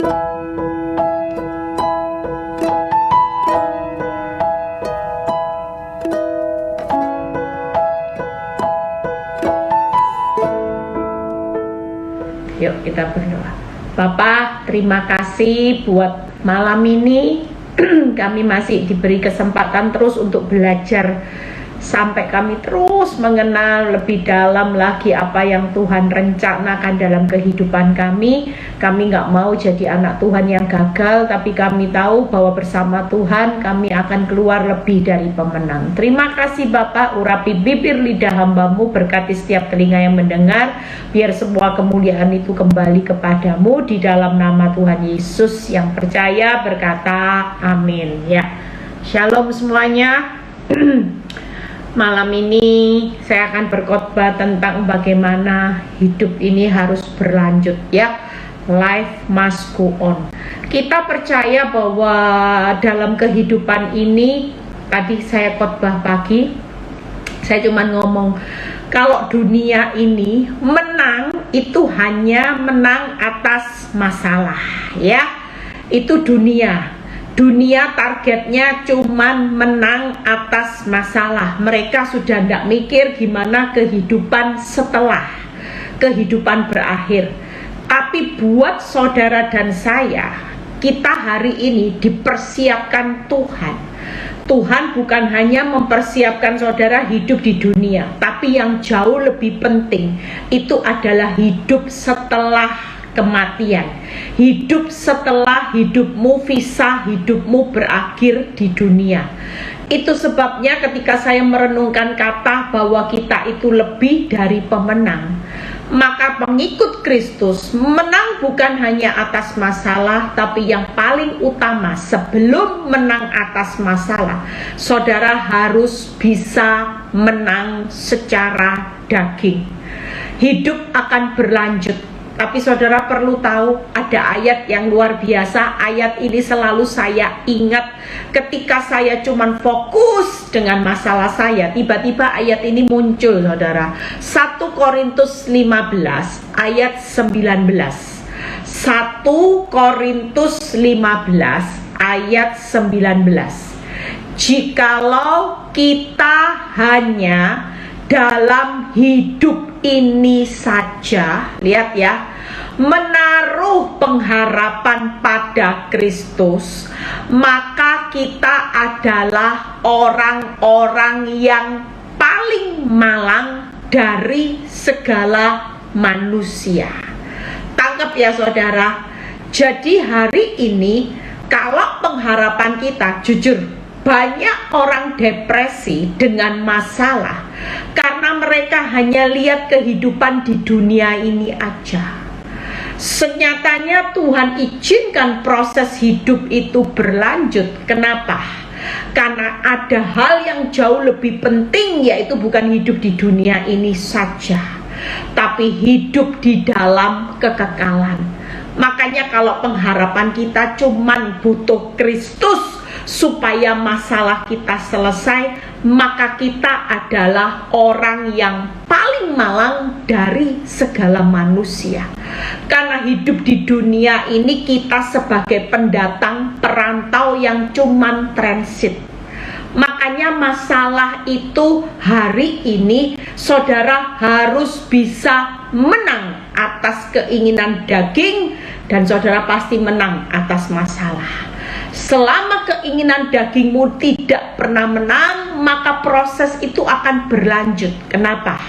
Yuk kita berdoa. Bapak, terima kasih buat malam ini. Kami masih diberi kesempatan terus untuk belajar, sampai kami terus mengenal lebih dalam lagi apa yang Tuhan rencanakan dalam kehidupan kami. Kami nggak mau jadi anak Tuhan yang gagal, tapi kami tahu bahwa bersama Tuhan kami akan keluar lebih dari pemenang. Terima kasih Bapak, urapi bibir lidah hamba-Mu, berkati setiap telinga yang mendengar, biar semua kemuliaan itu kembali kepadamu. Di dalam nama Tuhan Yesus yang percaya berkata amin. Ya, shalom semuanya. Malam ini saya akan berkhotbah tentang bagaimana hidup ini harus berlanjut, ya. Life must go on. Kita percaya bahwa dalam kehidupan ini, tadi saya khotbah pagi, saya cuma ngomong kalau dunia ini menang itu hanya menang atas masalah, ya. Itu dunia targetnya cuman menang atas masalah. Mereka sudah tidak mikir gimana kehidupan setelah kehidupan berakhir. Tapi buat saudara dan saya, kita hari ini dipersiapkan Tuhan. Tuhan bukan hanya mempersiapkan saudara hidup di dunia, tapi yang jauh lebih penting itu adalah hidup setelah kematian. Hidup setelah hidupmu visa hidupmu berakhir di dunia. Itu sebabnya ketika saya merenungkan kata bahwa kita itu lebih dari pemenang, maka pengikut Kristus menang bukan hanya atas masalah, tapi yang paling utama sebelum menang atas masalah, saudara harus bisa menang secara daging. Hidup akan berlanjut, tapi saudara perlu tahu ada ayat yang luar biasa. Ayat ini selalu saya ingat ketika saya cuman fokus dengan masalah saya. Tiba-tiba ayat ini muncul, saudara. 1 Korintus 15 ayat 19. 1 Korintus 15 ayat 19. Jikalau kita hanya dalam hidup ini saja, lihat ya, menaruh pengharapan pada Kristus, maka kita adalah orang-orang yang paling malang dari segala manusia. Tangkap ya saudara. Jadi hari ini kalau pengharapan kita, jujur, banyak orang depresi dengan masalah karena mereka hanya lihat kehidupan di dunia ini aja. Senyatanya Tuhan izinkan proses hidup itu berlanjut. Kenapa? Karena ada hal yang jauh lebih penting, yaitu bukan hidup di dunia ini saja, tapi hidup di dalam kekekalan. Makanya kalau pengharapan kita cuman butuh Kristus supaya masalah kita selesai, maka kita adalah orang yang paling malang dari segala manusia. Karena hidup di dunia ini kita sebagai pendatang, perantau yang cuman transit. Makanya masalah itu hari ini saudara harus bisa menang atas keinginan daging, dan saudara pasti menang atas masalah. Selama keinginan dagingmu tidak pernah menang, maka proses itu akan berlanjut. Kenapa?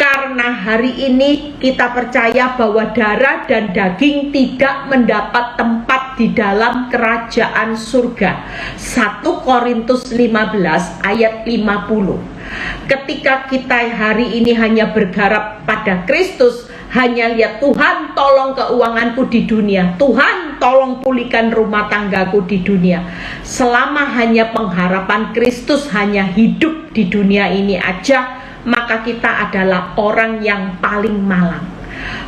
Karena hari ini kita percaya bahwa darah dan daging tidak mendapat tempat di dalam kerajaan surga. 1 Korintus 15 ayat 50. Ketika kita hari ini hanya bergarap pada Kristus, hanya lihat Tuhan tolong keuanganku di dunia, Tuhan tolong pulihkan rumah tanggaku di dunia. Selama hanya pengharapan Kristus hanya hidup di dunia ini aja, maka kita adalah orang yang paling malang.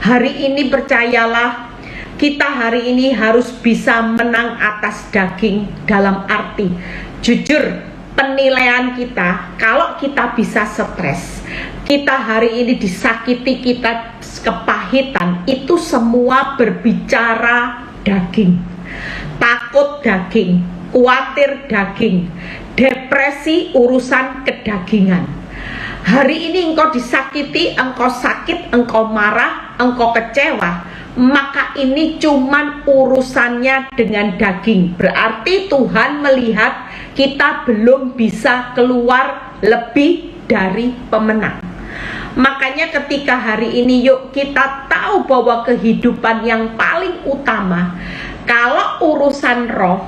Hari ini percayalah, kita hari ini harus bisa menang atas daging. Dalam arti, jujur, penilaian kita, kalau kita bisa stres, kita hari ini disakiti, kita kepahitan, itu semua berbicara daging, takut daging, khawatir daging, depresi urusan kedagingan. Hari ini engkau disakiti, engkau sakit, engkau marah, engkau kecewa, maka ini cuman urusannya dengan daging. Berarti Tuhan melihat kita belum bisa keluar lebih dari pemenang. Makanya ketika hari ini yuk kita tahu bahwa kehidupan yang paling utama, kalau urusan roh,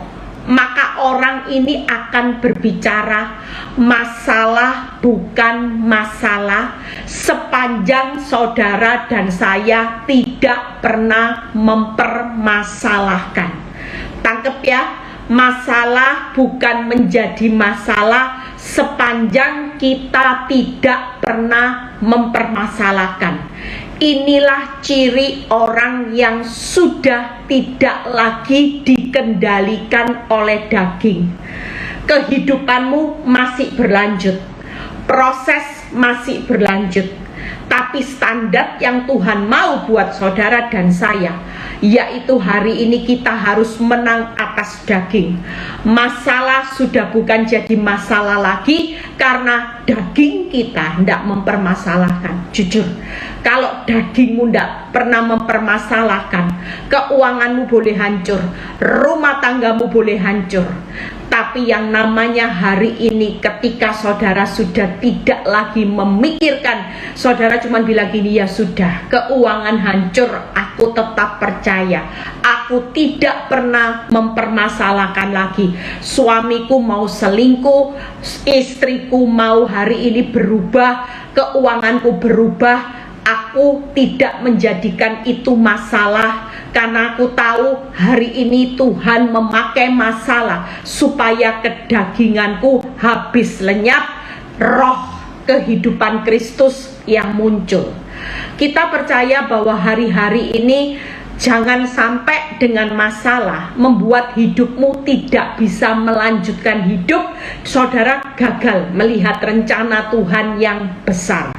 maka orang ini akan berbicara masalah bukan masalah, sepanjang saudara dan saya tidak pernah mempermasalahkan. Tangkep ya, masalah bukan menjadi masalah sepanjang kita tidak pernah mempermasalahkan. Inilah ciri orang yang sudah tidak lagi dikendalikan oleh daging. Kehidupanmu masih berlanjut, proses masih berlanjut, tapi standar yang Tuhan mau buat saudara dan saya, yaitu hari ini kita harus menang atas daging. Masalah sudah bukan jadi masalah lagi karena daging kita tidak mempermasalahkan. Jujur, kalau dagingmu tidak pernah mempermasalahkan, keuanganmu boleh hancur, rumah tanggamu boleh hancur. Tapi yang namanya hari ini ketika saudara sudah tidak lagi memikirkan, saudara cuma bilang gini, ya sudah, keuangan hancur, aku tetap percaya, aku tidak pernah mempermasalahkan lagi. Suamiku mau selingkuh, istriku mau hari ini berubah, keuanganku berubah, aku tidak menjadikan itu masalah. Karena aku tahu hari ini Tuhan memakai masalah supaya kedaginganku habis lenyap, roh kehidupan Kristus yang muncul. Kita percaya bahwa hari-hari ini jangan sampai dengan masalah membuat hidupmu tidak bisa melanjutkan hidup, saudara gagal melihat rencana Tuhan yang besar.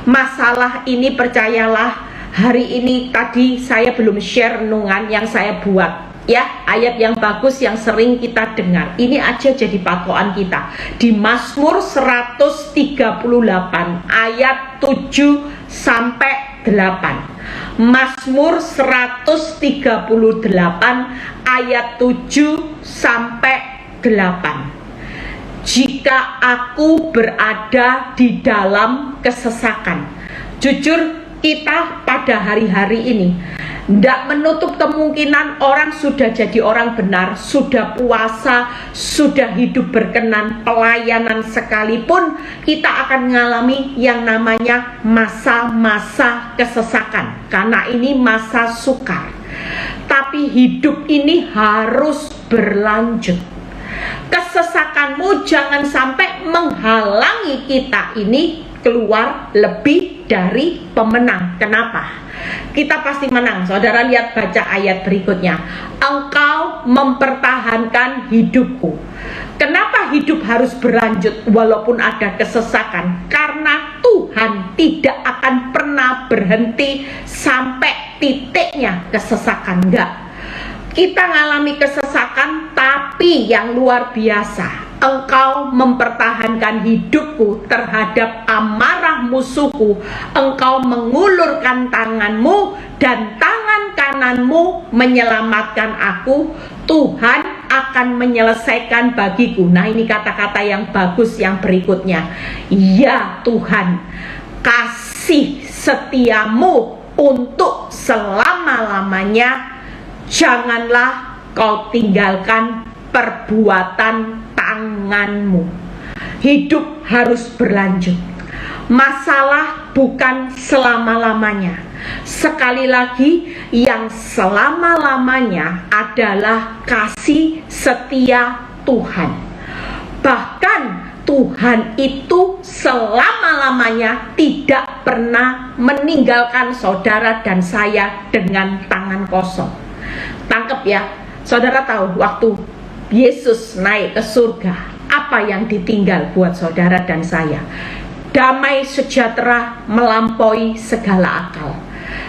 Masalah ini percayalah, hari ini tadi saya belum share renungan yang saya buat, ya, ayat yang bagus yang sering kita dengar. Ini aja jadi patokan kita di Mazmur 138 ayat 7 sampai 8. Mazmur 138 ayat 7 sampai 8. Jika aku berada di dalam kesesakan, jujur kita pada hari-hari ini tidak menutup kemungkinan orang sudah jadi orang benar, sudah puasa, sudah hidup berkenan, pelayanan sekalipun, kita akan mengalami yang namanya masa-masa kesesakan, karena ini masa sukar. Tapi hidup ini harus berlanjut. Kesesakanmu jangan sampai menghalangi kita ini keluar lebih dari pemenang. Kenapa? Kita pasti menang. Saudara lihat, baca ayat berikutnya. Engkau mempertahankan hidupku. Kenapa hidup harus berlanjut walaupun ada kesesakan? Karena Tuhan tidak akan pernah berhenti sampai titiknya kesesakan. Enggak. Kita mengalami kesesakan, tapi yang luar biasa, engkau mempertahankan hidupku terhadap amarah musuhku. Engkau mengulurkan tanganmu dan tangan kananmu menyelamatkan aku. Tuhan akan menyelesaikan bagiku. Nah, ini kata-kata yang bagus yang berikutnya. Ya Tuhan, kasih setiamu untuk selama-lamanya. Janganlah kau tinggalkan perbuatan tanganmu. Hidup harus berlanjut. Masalah bukan selama-lamanya. Sekali lagi, yang selama-lamanya adalah kasih setia Tuhan. Bahkan Tuhan itu selama-lamanya tidak pernah meninggalkan saudara dan saya dengan tangan kosong. Tangkep ya, saudara tahu waktu Yesus naik ke surga, apa yang ditinggal buat saudara dan saya? Damai sejahtera melampaui segala akal.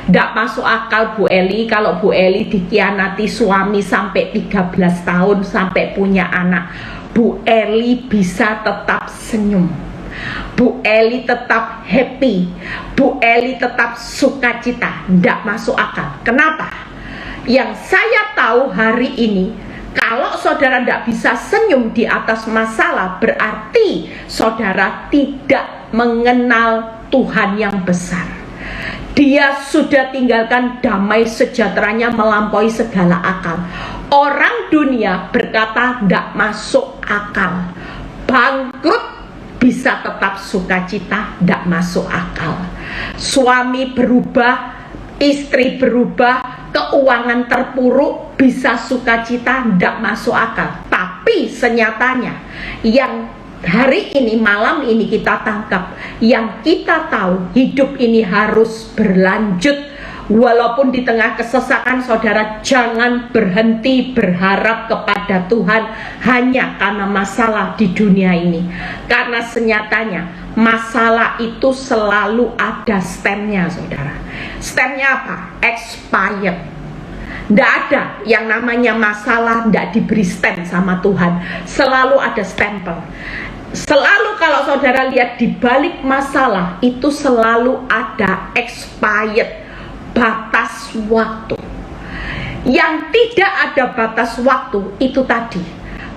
Nggak masuk akal Bu Eli kalau Bu Eli dikhianati suami sampai 13 tahun sampai punya anak. Bu Eli bisa tetap senyum, Bu Eli tetap happy, Bu Eli tetap sukacita. Nggak masuk akal. Kenapa? Yang saya tahu hari ini, kalau saudara tidak bisa senyum di atas masalah, berarti saudara tidak mengenal Tuhan yang besar. Dia sudah tinggalkan damai sejahteranya melampaui segala akal. Orang dunia berkata tidak masuk akal. Bangkrut bisa tetap sukacita, tidak masuk akal. Suami berubah, istri berubah, keuangan terpuruk, bisa sukacita, tidak masuk akal. Tapi senyatanya yang hari ini, malam ini kita tangkap, yang kita tahu hidup ini harus berlanjut. Walaupun di tengah kesesakan, saudara jangan berhenti berharap kepada Tuhan hanya karena masalah di dunia ini. Karena senyatanya masalah itu selalu ada stemnya, saudara. Stemnya apa? Expired. Tidak ada yang namanya masalah tidak diberi stem sama Tuhan. Selalu ada stempel. Selalu kalau saudara lihat di balik masalah itu selalu ada expired, batas waktu. Yang tidak ada batas waktu itu tadi,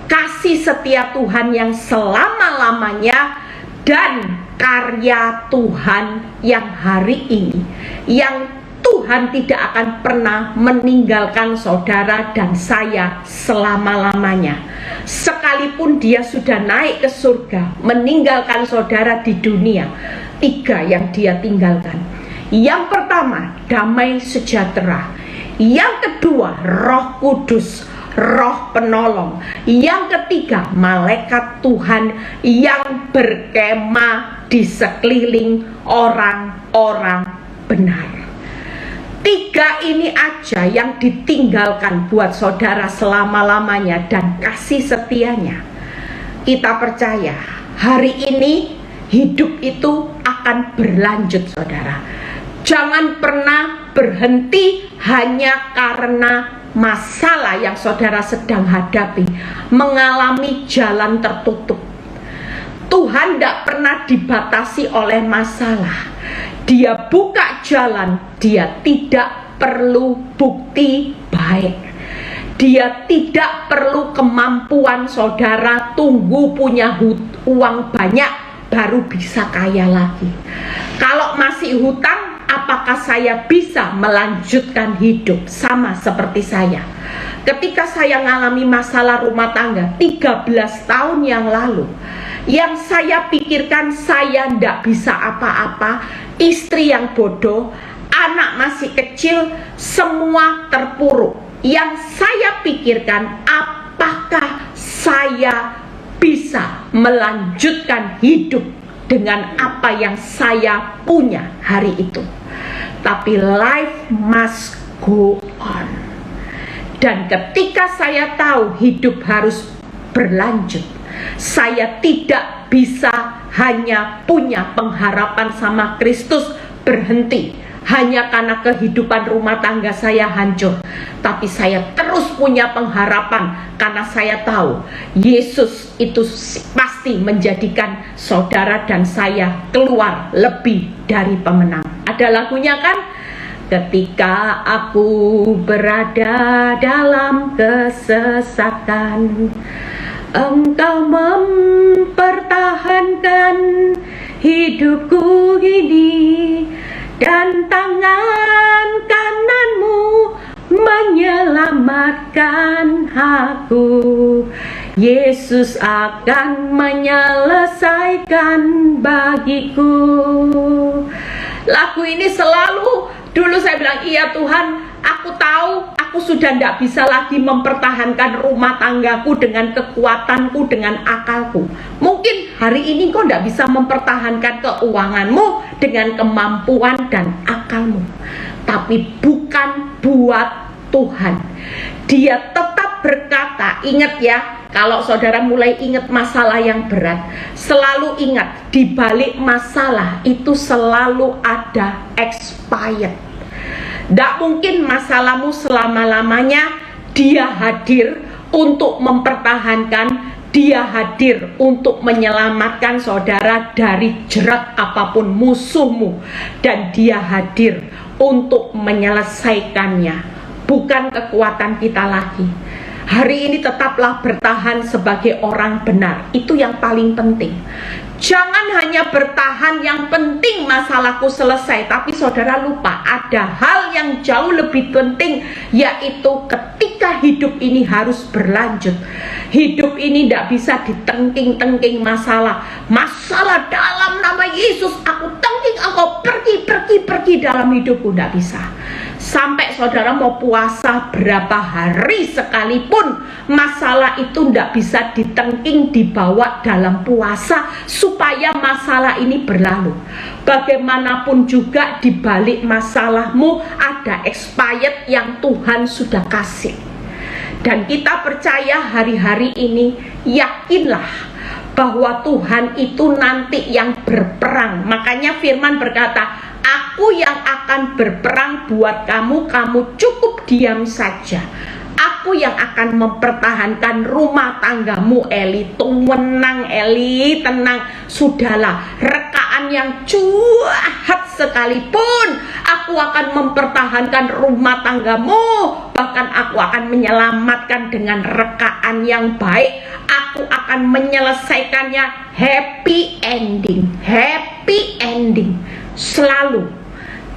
kasih setia Tuhan yang selama-lamanya dan karya Tuhan yang hari ini, yang Tuhan tidak akan pernah meninggalkan saudara dan saya selama-lamanya. Sekalipun dia sudah naik ke surga, meninggalkan saudara di dunia, 3 yang dia tinggalkan. Yang pertama, damai sejahtera. Yang kedua, Roh Kudus, Roh penolong. Yang ketiga, malaikat Tuhan yang berkemah di sekeliling orang-orang benar. 3 ini aja yang ditinggalkan buat saudara selama-lamanya dan kasih setianya. Kita percaya hari ini hidup itu akan berlanjut, saudara. Jangan pernah berhenti hanya karena masalah yang saudara sedang hadapi, mengalami jalan tertutup. Tuhan tidak pernah dibatasi oleh masalah. Dia buka jalan, dia tidak perlu bukti baik. Dia tidak perlu kemampuan saudara tunggu punya uang banyak baru bisa kaya lagi. Kalau masih hutang, apakah saya bisa melanjutkan hidup? Sama seperti saya. Ketika saya mengalami masalah rumah tangga 13 tahun yang lalu, yang saya pikirkan saya tidak bisa apa-apa, istri yang bodoh, anak masih kecil, semua terpuruk. Yang saya pikirkan, apakah saya bisa melanjutkan hidup dengan apa yang saya punya hari itu? Tapi life must go on. Dan ketika saya tahu hidup harus berlanjut, saya tidak bisa hanya punya pengharapan sama Kristus berhenti hanya karena kehidupan rumah tangga saya hancur. Tapi saya terus punya pengharapan karena saya tahu Yesus itu pasti menjadikan saudara dan saya keluar lebih dari pemenang. Ada lagunya kan? Ketika aku berada dalam kesesakan, Engkau mempertahankan hidupku ini, dan tangan kananmu menyelamatkan aku. Yesus akan menyelesaikan bagiku. Lagu ini selalu, dulu saya bilang, iya Tuhan, aku tahu aku sudah tidak bisa lagi mempertahankan rumah tanggaku dengan kekuatanku, dengan akalku. Mungkin hari ini kau tidak bisa mempertahankan keuanganmu dengan kemampuan dan akalmu. Tapi bukan buat Tuhan. Dia tetap berkata, ingat ya, kalau saudara mulai ingat masalah yang berat, selalu ingat di balik masalah itu selalu ada expired. Tidak mungkin masalahmu selama-lamanya. Dia hadir untuk mempertahankan, dia hadir untuk menyelamatkan saudara dari jerat apapun musuhmu. Dan dia hadir untuk menyelesaikannya. Bukan kekuatan kita lagi. Hari ini tetaplah bertahan sebagai orang benar. Itu yang paling penting. Jangan hanya bertahan yang penting masalahku selesai, tapi saudara lupa ada hal yang jauh lebih penting, yaitu ketika hidup ini harus berlanjut. Hidup ini tidak bisa ditengking-tengking masalah. Masalah dalam nama Yesus aku tengking, engkau pergi dalam hidupku. Tidak bisa. Sampai saudara mau puasa berapa hari sekalipun, masalah itu tidak bisa ditengking, dibawa dalam puasa supaya masalah ini berlalu. Bagaimanapun juga di balik masalahmu ada expired yang Tuhan sudah kasih. Dan kita percaya hari-hari ini, yakinlah bahwa Tuhan itu nanti yang berperang. Makanya firman berkata, aku yang akan berperang buat kamu, kamu cukup diam saja. Aku yang akan mempertahankan rumah tanggamu, Eli. Tenang, Eli, tenang. Sudahlah, rekaan yang jahat sekalipun, aku akan mempertahankan rumah tanggamu. Bahkan aku akan menyelamatkan dengan rekaan yang baik. Aku akan menyelesaikannya happy ending. Happy ending. Selalu.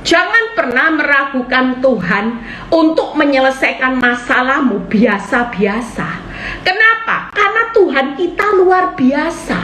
Jangan pernah meragukan Tuhan untuk menyelesaikan masalahmu biasa-biasa. Kenapa? Karena Tuhan kita luar biasa.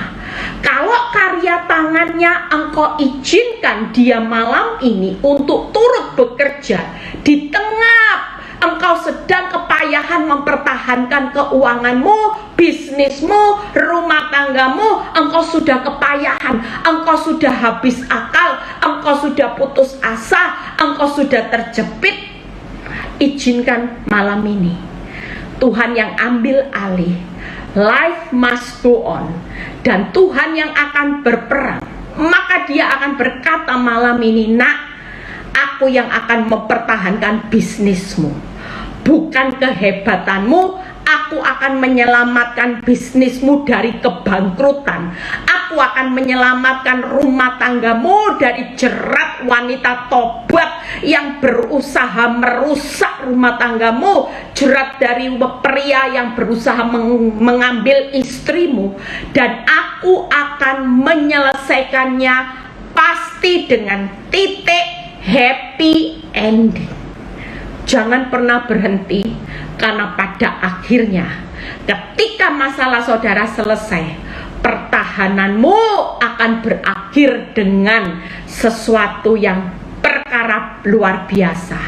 Kalau karya tangannya engkau izinkan dia malam ini untuk turut bekerja di tengah engkau sedang kepayahan mempertahankan keuanganmu, bisnismu, rumah tanggamu, engkau sudah kepayahan, engkau sudah habis akal, engkau sudah putus asa, engkau sudah terjepit. Izinkan malam ini Tuhan yang ambil alih. Life must go on. Dan Tuhan yang akan berperang. Maka dia akan berkata malam ini, nak, aku yang akan mempertahankan bisnismu, bukan kehebatanmu. Aku akan menyelamatkan bisnismu dari kebangkrutan. Aku akan menyelamatkan rumah tanggamu dari jerat wanita tobat yang berusaha merusak rumah tanggamu, jerat dari pria yang berusaha mengambil istrimu. Dan aku akan menyelesaikannya pasti dengan titik happy ending. Jangan pernah berhenti, karena pada akhirnya ketika masalah saudara selesai, pertahananmu akan berakhir dengan sesuatu yang perkara luar biasa.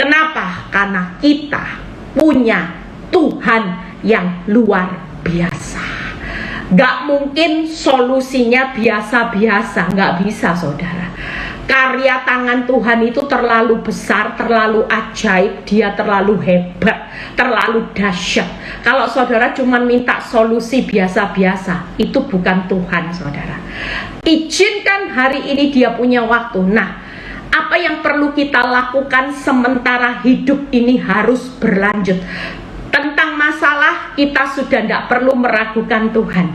Kenapa? Karena kita punya Tuhan yang luar biasa. Gak mungkin solusinya biasa-biasa, gak bisa saudara. Karya tangan Tuhan itu terlalu besar, terlalu ajaib, dia terlalu hebat, terlalu dahsyat. Kalau saudara cuma minta solusi biasa-biasa, itu bukan Tuhan saudara. Izinkan hari ini dia punya waktu. Nah, apa yang perlu kita lakukan sementara hidup ini harus berlanjut? Tentang masalah kita sudah tidak perlu meragukan Tuhan.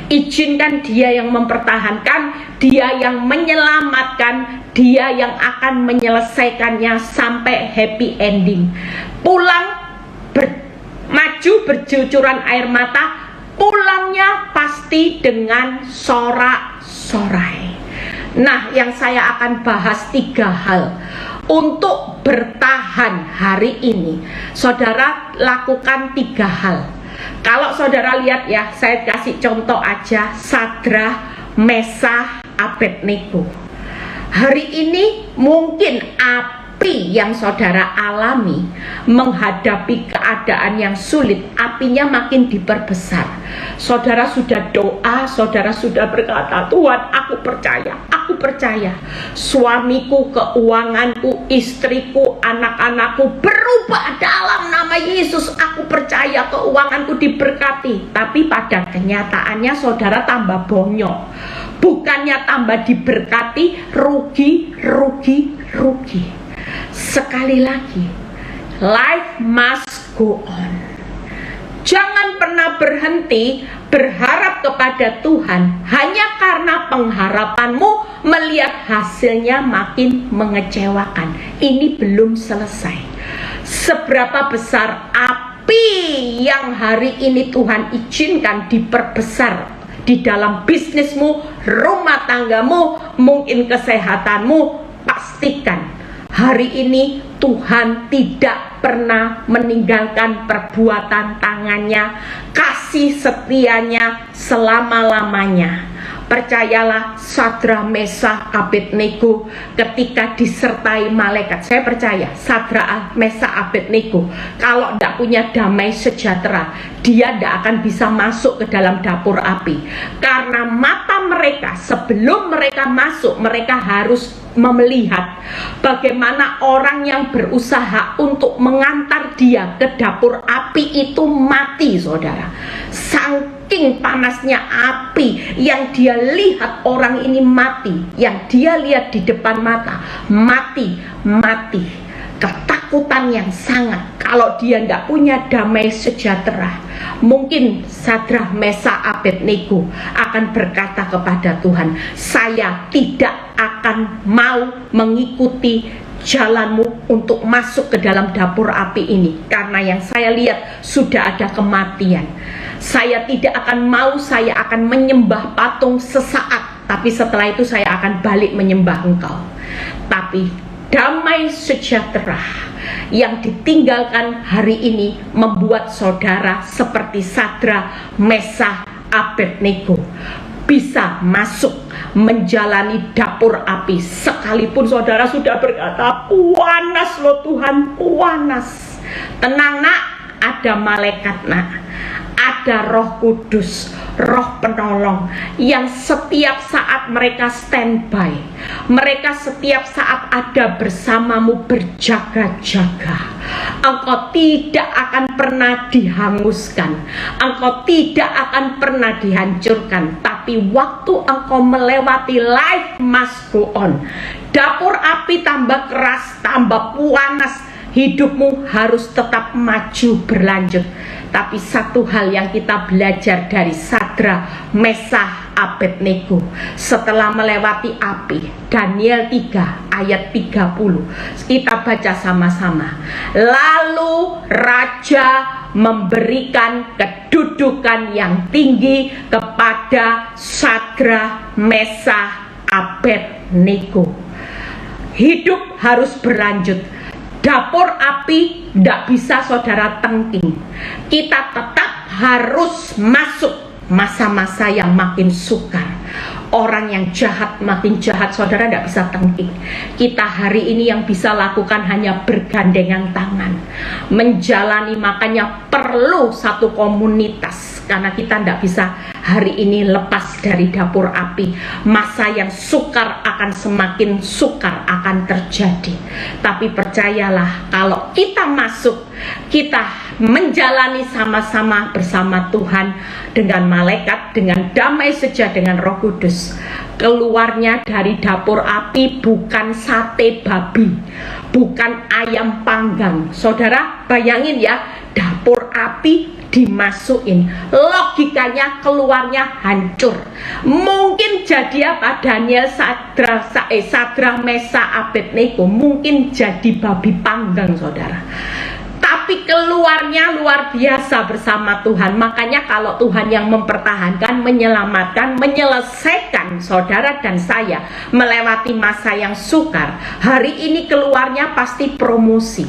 Izinkan dia yang mempertahankan, dia yang menyelamatkan, dia yang akan menyelesaikannya sampai happy ending. Pulang maju bercucuran air mata, pulangnya pasti dengan sorak-sorai. Nah, yang saya akan bahas 3 hal untuk bertahan hari ini. Saudara lakukan 3 hal. Kalau saudara lihat ya, saya kasih contoh aja, Sadrah, Mesah, Abednego. Hari ini mungkin api yang saudara alami menghadapi keadaan yang sulit, apinya makin diperbesar. Saudara sudah doa, saudara sudah berkata, Tuhan, aku percaya suamiku, keuanganku, istriku, anak-anakku berubah dalam nama Yesus. Aku percaya keuanganku diberkati. Tapi pada kenyataannya saudara tambah bonyok, bukannya tambah diberkati, rugi. Sekali lagi, life must go on. Jangan pernah berhenti berharap kepada Tuhan hanya karena pengharapanmu melihat hasilnya makin mengecewakan. Ini belum selesai. Seberapa besar api yang hari ini Tuhan izinkan diperbesar di dalam bisnismu, rumah tanggamu, mungkin kesehatanmu, pastikan hari ini Tuhan tidak pernah meninggalkan perbuatan tangannya, kasih setianya selama-lamanya. Percayalah, Sadra, Mesah, Abednego ketika disertai malaikat. Saya percaya Sadra, Mesah, Abednego kalau tidak punya damai sejahtera, dia tidak akan bisa masuk ke dalam dapur api. Karena mata mereka sebelum mereka masuk, mereka harus melihat bagaimana orang yang berusaha untuk mengantar dia ke dapur api itu mati, saudara. Saking panasnya api yang dia lihat orang ini mati, yang dia lihat di depan mata, mati. Ketakutan yang sangat. Kalau dia tidak punya damai sejahtera, mungkin Sadra, Mesah, Abednego akan berkata kepada Tuhan, saya tidak akan mau mengikuti jalanmu untuk masuk ke dalam dapur api ini, karena yang saya lihat sudah ada kematian. Saya tidak akan mau, saya akan menyembah patung sesaat, tapi setelah itu saya akan balik menyembah Engkau. Tapi damai sejahtera yang ditinggalkan hari ini membuat saudara seperti Sadra, Mesah, Abednego bisa masuk menjalani dapur api. Sekalipun saudara sudah berkata, panas loh Tuhan, panas. Tenang nak, ada malaikat nak, ada Roh Kudus, Roh Penolong yang setiap saat mereka standby. Mereka setiap saat ada bersamamu berjaga-jaga. Engkau tidak akan pernah dihanguskan, engkau tidak akan pernah dihancurkan. Tapi waktu engkau melewati life must go on, dapur api tambah keras, tambah panas, hidupmu harus tetap maju berlanjut. Tapi satu hal yang kita belajar dari Sadra, Mesah, Abednego setelah melewati api, Daniel 3 ayat 30, kita baca sama-sama. Lalu raja memberikan kedudukan yang tinggi kepada Sadra, Mesah, Abednego. Hidup harus berlanjut. Dapur api tidak bisa saudara tengking. Kita tetap harus masuk masa-masa yang makin sukar. Orang yang jahat makin jahat, saudara tidak bisa tengking. Kita hari ini yang bisa lakukan hanya bergandengan tangan, menjalani. Makanya perlu satu komunitas, karena kita tidak bisa hari ini lepas dari dapur api. Masa yang sukar akan semakin sukar akan terjadi. Tapi percayalah, kalau kita masuk, kita menjalani sama-sama bersama Tuhan, dengan malaikat, dengan damai sejahtera, dengan Roh Kudus. Keluarnya dari dapur api bukan sate babi, bukan ayam panggang. Saudara bayangin ya, dapur api dimasukin, logikanya keluarnya hancur. Mungkin jadi apa? Daniel, Sadra, Mesah, Abednego mungkin jadi babi panggang, saudara. Tapi keluarnya luar biasa bersama Tuhan. Makanya kalau Tuhan yang mempertahankan, menyelamatkan, menyelesaikan saudara dan saya melewati masa yang sukar, hari ini keluarnya pasti promosi.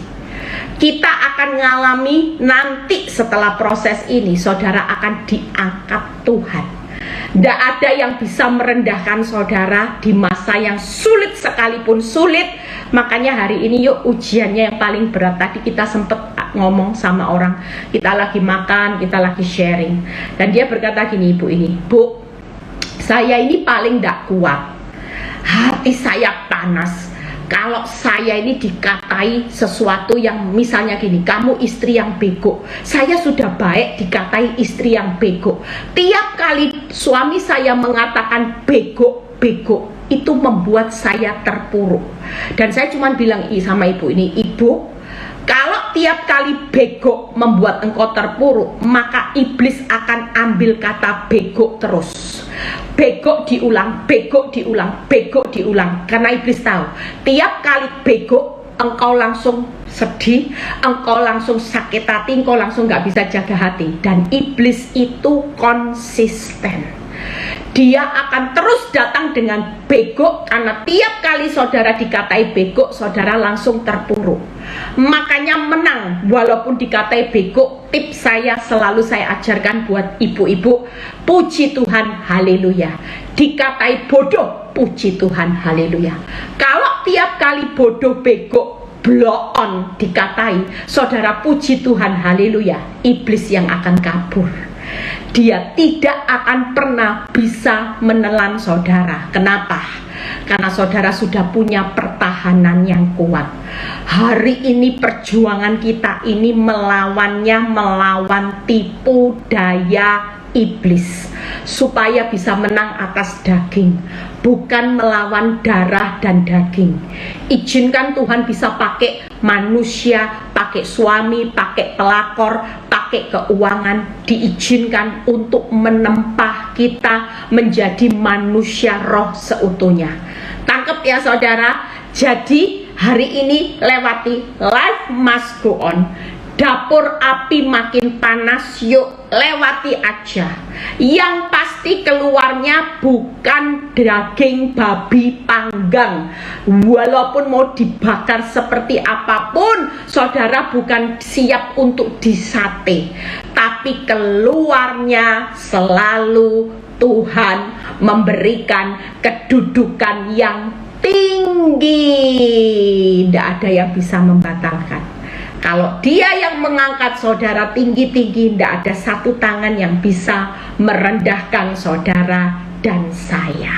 Kita akan mengalami nanti setelah proses ini, saudara akan diangkat Tuhan. Tidak ada yang bisa merendahkan saudara di masa yang sulit sekalipun sulit. Makanya hari ini yuk ujiannya yang paling berat. Tadi kita sempat ngomong sama orang, kita lagi makan, kita lagi sharing, dan dia berkata gini, ibu ini, bu, saya ini paling tidak kuat, hati saya panas kalau saya ini dikatai sesuatu yang misalnya gini, kamu istri yang bego. Saya sudah baik dikatai istri yang bego. Tiap kali suami saya mengatakan bego, itu membuat saya terpuruk. Dan saya cuma bilang sama ibu ini, ibu, kalau tiap kali bego membuat engkau terpuruk, maka iblis akan ambil kata bego terus. Bego diulang, bego diulang, bego diulang. Karena iblis tahu, tiap kali bego engkau langsung sedih, engkau langsung sakit hati, engkau langsung gak bisa jaga hati. Dan iblis itu konsisten, dia akan terus datang dengan bego. Karena tiap kali saudara dikatai bego, saudara langsung terpuruk. Makanya menang walaupun dikatai bego. Tips saya selalu saya ajarkan buat ibu-ibu, puji Tuhan, haleluya. Dikatai bodoh, puji Tuhan, haleluya. Kalau tiap kali bodoh, bego, blow on dikatai, saudara puji Tuhan, haleluya, iblis yang akan kabur. Dia tidak akan pernah bisa menelan saudara. Kenapa? Karena saudara sudah punya pertahanan yang kuat. Hari ini perjuangan kita ini melawannya, melawan tipu daya iblis, supaya bisa menang atas daging, bukan melawan darah dan daging. Izinkan Tuhan bisa pakai manusia, pakai suami, pakai pelakor, pakai keuangan, diizinkan untuk menempa kita menjadi manusia roh seutuhnya. Tangkap ya saudara. Jadi hari ini lewati, life must go on. Dapur api makin panas, yuk lewati aja. Yang pasti keluarnya bukan daging babi panggang. Walaupun mau dibakar seperti apapun, saudara bukan siap untuk disate. Tapi keluarnya selalu Tuhan memberikan kedudukan yang tinggi. Tidak ada yang bisa membatalkan. Kalau dia yang mengangkat saudara tinggi-tinggi, tidak ada satu tangan yang bisa merendahkan saudara dan saya.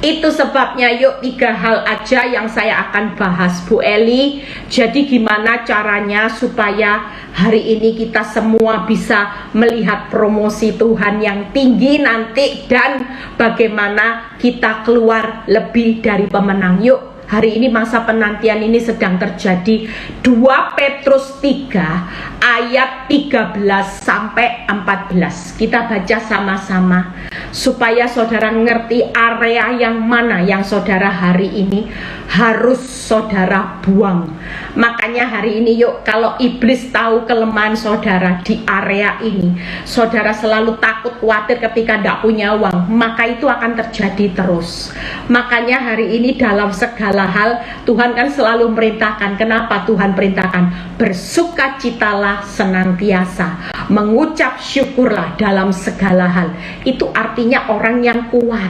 Itu sebabnya yuk 3 hal aja yang saya akan bahas, Bu Eli. Jadi gimana caranya supaya hari ini kita semua bisa melihat promosi Tuhan yang tinggi nanti, dan bagaimana kita keluar lebih dari pemenang. Yuk, hari ini masa penantian ini sedang terjadi. 2 Petrus 3 ayat 13 sampai 14. Kita baca sama-sama supaya saudara ngerti area yang mana yang saudara hari ini harus saudara buang. Makanya hari ini yuk, kalau iblis tahu kelemahan saudara di area ini, saudara selalu takut, khawatir ketika tidak punya uang, maka itu akan terjadi terus. Makanya hari ini dalam segala hal Tuhan kan selalu merintahkan. Kenapa Tuhan perintahkan? Bersukacitalah senantiasa, mengucap syukurlah dalam segala hal. Itu artinya orang yang kuat,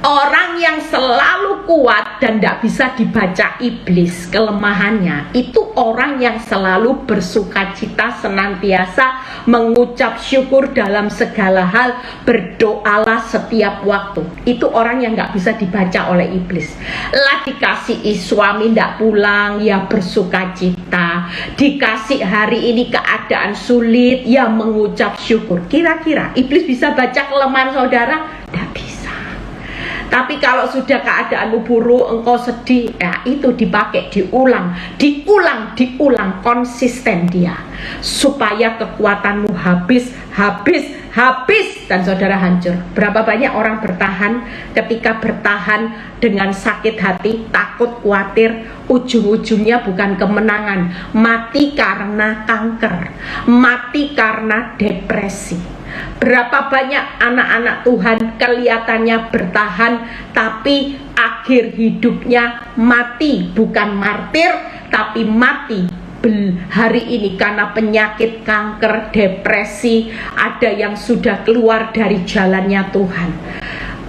orang yang selalu kuat dan tidak bisa dibaca iblis kelemahannya. Itu orang yang selalu bersukacita senantiasa, mengucap syukur dalam segala hal, berdoalah setiap waktu. Itu orang yang nggak bisa dibaca oleh iblis. Lah dikasih suami tidak pulang, ya bersukacita. Dikasih hari ini keadaan sulit, ya mengucap syukur. Kira-kira iblis bisa baca kelemahan saudara? Tidak bisa. Tapi kalau sudah keadaanmu buruk, engkau sedih, ya itu dipakai, diulang, konsisten dia, supaya kekuatanmu habis, dan saudara hancur. Berapa banyak orang bertahan, ketika bertahan dengan sakit hati, takut, khawatir, ujung-ujungnya bukan kemenangan, mati karena kanker, mati karena depresi. Berapa banyak anak-anak Tuhan kelihatannya bertahan, tapi akhir hidupnya mati, bukan martir, tapi mati hari ini karena penyakit kanker, depresi. Ada yang sudah keluar dari jalannya Tuhan.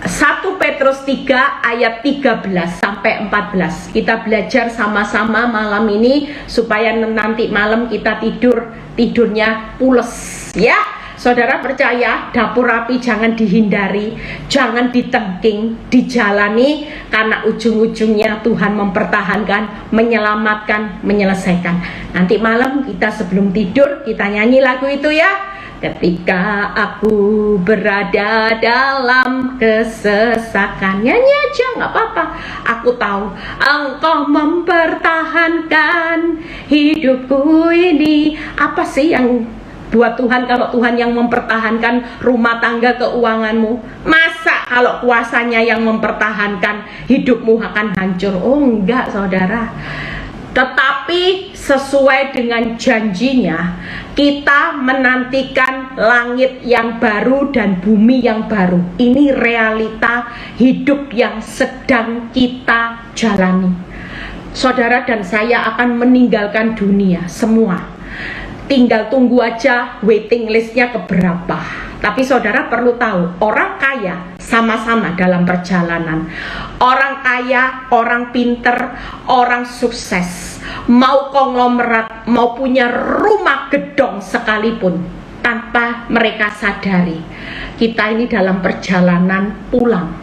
1 Petrus 3 ayat 13 sampai 14. Kita belajar sama-sama malam ini supaya nanti malam kita tidurnya pules ya. Saudara percaya, dapur api jangan dihindari, jangan ditengking, dijalani, karena ujung-ujungnya Tuhan mempertahankan, menyelamatkan, menyelesaikan. Nanti malam kita sebelum tidur kita nyanyi lagu itu ya. ketika aku berada dalam kesesakan. Nyanyi aja nggak apa-apa. Aku tahu Engkau mempertahankan hidupku ini. Apa sih yang buat Tuhan kalau Tuhan yang mempertahankan rumah tangga keuanganmu? Masa kalau kuasanya yang mempertahankan hidupmu akan hancur? Oh enggak saudara. Tetapi sesuai dengan janjinya, kita menantikan langit yang baru dan bumi yang baru. Ini realita hidup yang sedang kita jalani. Saudara dan saya akan meninggalkan dunia semua. Tinggal tunggu aja waiting listnya keberapa. Tapi saudara perlu tahu, orang kaya sama-sama dalam perjalanan. Orang kaya, orang pinter, orang sukses, mau konglomerat, mau punya rumah gedong sekalipun, tanpa mereka sadari, kita ini dalam perjalanan pulang,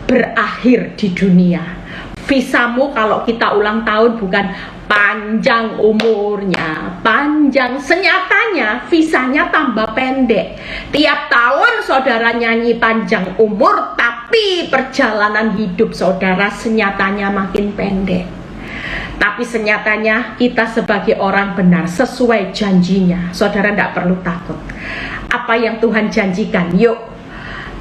berakhir di dunia. Visamu kalau kita ulang tahun bukan panjang umurnya, panjang, senyatanya visanya tambah pendek. Tiap tahun saudara nyanyi panjang umur, tapi perjalanan hidup saudara senyatanya makin pendek. Tapi senyatanya kita sebagai orang benar sesuai janjinya. Saudara tidak perlu takut. Apa yang Tuhan janjikan, yuk